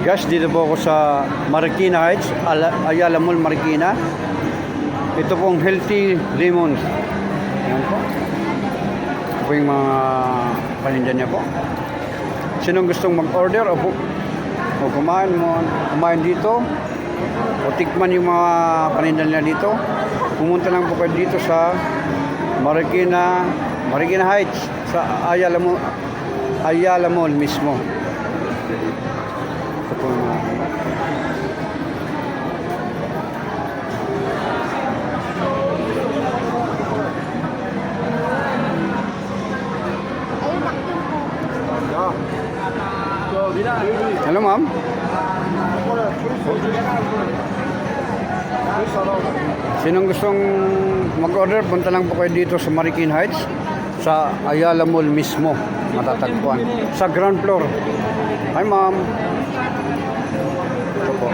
Guys, dito po ako sa Marikina Heights, Ayala Mall, Marikina. Ito pong Healthy Lemons. Ayan po. Ito po yung mga paninda niya po. Sinong gustong mag-order o kumain dito o tikman yung mga paninda niya dito, pumunta lang po kayo dito sa Marikina Heights sa Ayala Mall mismo. Ito po yung hello, ma'am. Sinong gustong mag-order, punta lang po kayo dito sa Marikina Heights sa Ayala Mall mismo, matatagpuan sa ground floor. Hi, ma'am. Ito po.